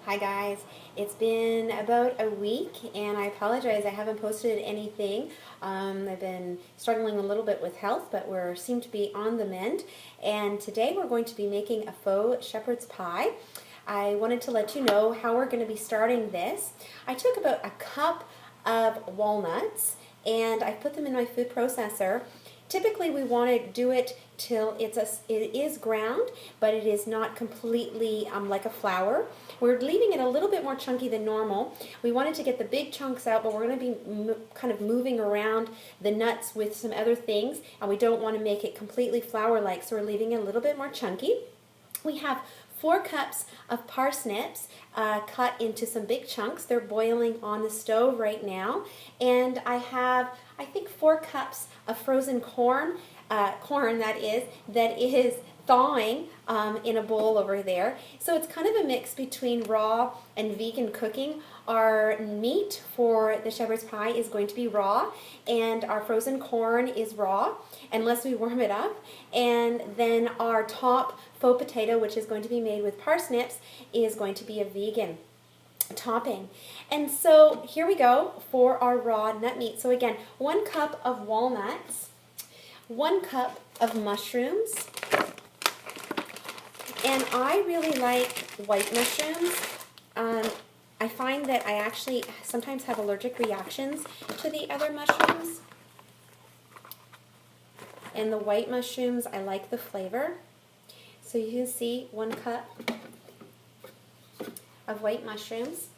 Hi guys, it's been about a week and I apologize I haven't posted anything. I've been struggling a little bit with health, but we seem to be on the mend, and today we're going to be making a faux shepherd's pie. I wanted to let you know how we're going to be starting this. I took about a cup of walnuts and I put them in my food processor. Typically we want to do it till it is ground, but it is not completely like a flour. We're leaving it a little bit more chunky than normal. We wanted to get the big chunks out, but we're going to be kind of moving around the nuts with some other things, and we don't want to make it completely flour-like, so we're leaving it a little bit more chunky. We have 4 cups of parsnips cut into some big chunks. They're boiling on the stove right now. And I have, I think, 4 cups of frozen corn, that is thawing in a bowl over there. So it's kind of a mix between raw and vegan cooking. Our meat for the shepherd's pie is going to be raw, and our frozen corn is raw unless we warm it up. And then our top faux potato, which is going to be made with parsnips, is going to be a vegan topping. And so here we go for our raw nut meat. So again, 1 cup of walnuts, 1 cup of mushrooms, and I really like white mushrooms. I find that I actually sometimes have allergic reactions to the other mushrooms. And the white mushrooms, I like the flavor. So you can see 1 cup of white mushrooms.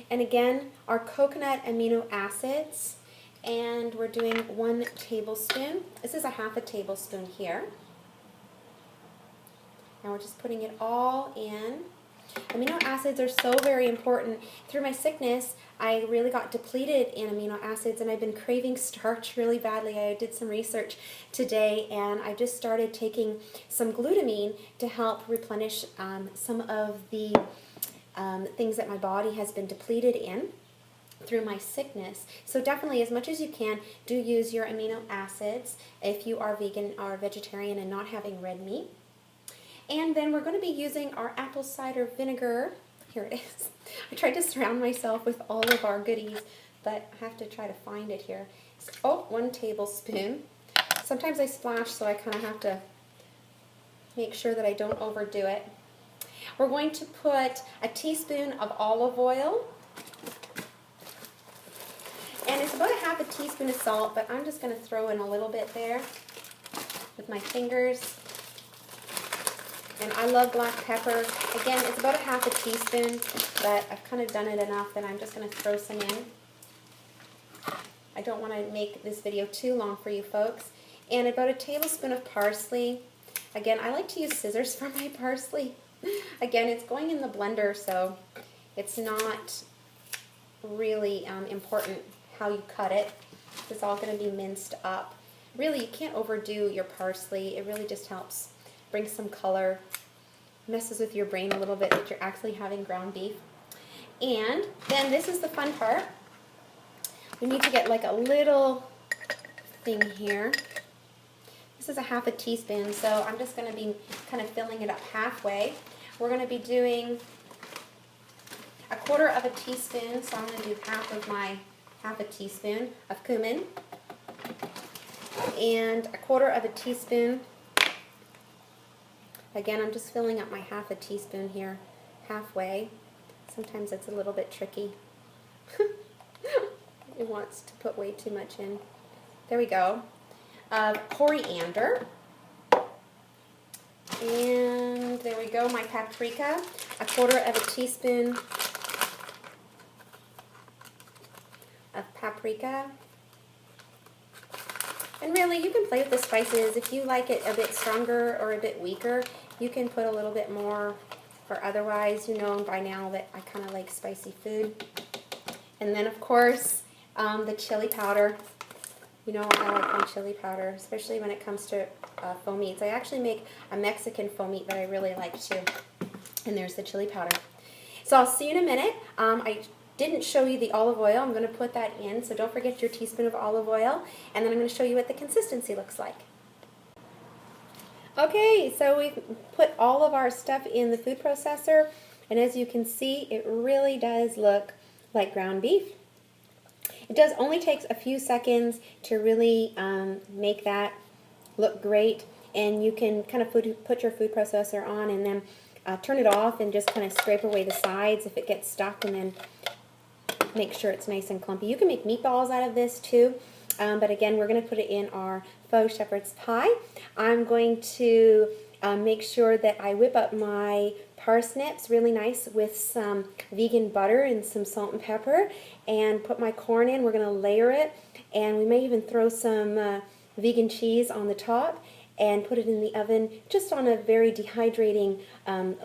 And again, our coconut amino acids, and we're doing 1 tablespoon. This is a half a tablespoon here. And we're just putting it all in. Amino acids are so very important. Through my sickness, I really got depleted in amino acids, and I've been craving starch really badly. I did some research today, and I just started taking some glutamine to help replenish some of the things that my body has been depleted in through my sickness. So definitely, as much as you can, do use your amino acids if you are vegan or vegetarian and not having red meat. And then we're going to be using our apple cider vinegar. Here it is. I tried to surround myself with all of our goodies, but I have to try to find it here. So, 1 tablespoon. Sometimes I splash, so I kind of have to make sure that I don't overdo it. We're going to put a teaspoon of olive oil. And it's about a half a teaspoon of salt, but I'm just going to throw in a little bit there with my fingers. And I love black pepper. Again, it's about a half a teaspoon, but I've kind of done it enough that I'm just going to throw some in. I don't want to make this video too long for you folks. And about a tablespoon of parsley. Again, I like to use scissors for my parsley. Again, it's going in the blender, so it's not really important how you cut it. It's all going to be minced up. Really, you can't overdo your parsley. It really just helps bring some color, messes with your brain a little bit that you're actually having ground beef. And then this is the fun part. We need to get like a little thing here. This is a half a teaspoon, so I'm just going to be kind of filling it up halfway. We're going to be doing a 1/4 of a teaspoon, so I'm going to do half a teaspoon of cumin, and a 1/4 of a teaspoon. Again, I'm just filling up my half a teaspoon here, halfway. Sometimes it's a little bit tricky. It wants to put way too much in. There we go. Coriander. And there we go, my paprika. A 1/4 of a teaspoon of paprika. And really, you can play with the spices. If you like it a bit stronger or a bit weaker, you can put a little bit more, or otherwise, you know by now that I kind of like spicy food. And then, of course, the chili powder. You know I like my chili powder, especially when it comes to faux meats. I actually make a Mexican faux meat that I really like too. And there's the chili powder. So I'll see you in a minute. I didn't show you the olive oil. I'm going to put that in, so don't forget your teaspoon of olive oil. And then I'm going to show you what the consistency looks like. Okay, so we've put all of our stuff in the food processor. And as you can see, it really does look like ground beef. It does only takes a few seconds to really make that look great, and you can kind of put your food processor on and then turn it off and just kind of scrape away the sides if it gets stuck, and then make sure it's nice and clumpy. You can make meatballs out of this too, but again, we're going to put it in our faux shepherd's pie. I'm going to make sure that I whip up my parsnips really nice with some vegan butter and some salt and pepper, and put my corn in. We're going to layer it, and we may even throw some vegan cheese on the top and put it in the oven just on a very dehydrating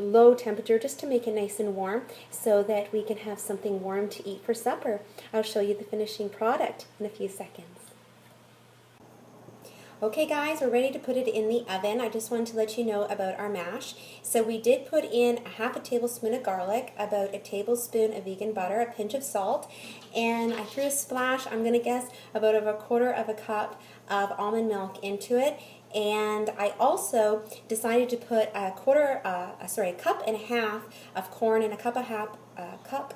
low temperature, just to make it nice and warm so that we can have something warm to eat for supper. I'll show you the finishing product in a few seconds. Okay guys, we're ready to put it in the oven. I just wanted to let you know about our mash. So we did put in a half a tablespoon of garlic, about a tablespoon of vegan butter, a pinch of salt, and I threw a splash, I'm going to guess, about a quarter of a cup of almond milk into it. And I also decided to put a cup and a half of corn and a cup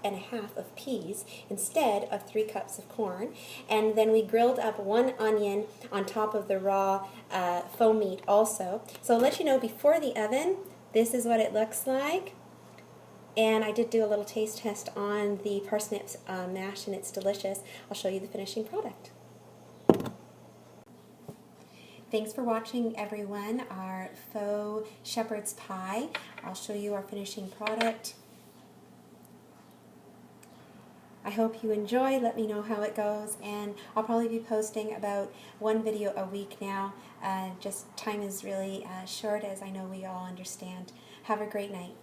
and a half of peas instead of 3 cups of corn. And then we grilled up 1 onion on top of the raw faux meat also. So I'll let you know, before the oven, this is what it looks like. And I did do a little taste test on the parsnips mash, and it's delicious. I'll show you the finishing product. Thanks for watching, everyone, our faux shepherd's pie. I'll show you our finishing product. I hope you enjoy. Let me know how it goes, and I'll probably be posting about 1 video a week now. Just time is really short, as I know we all understand. Have a great night.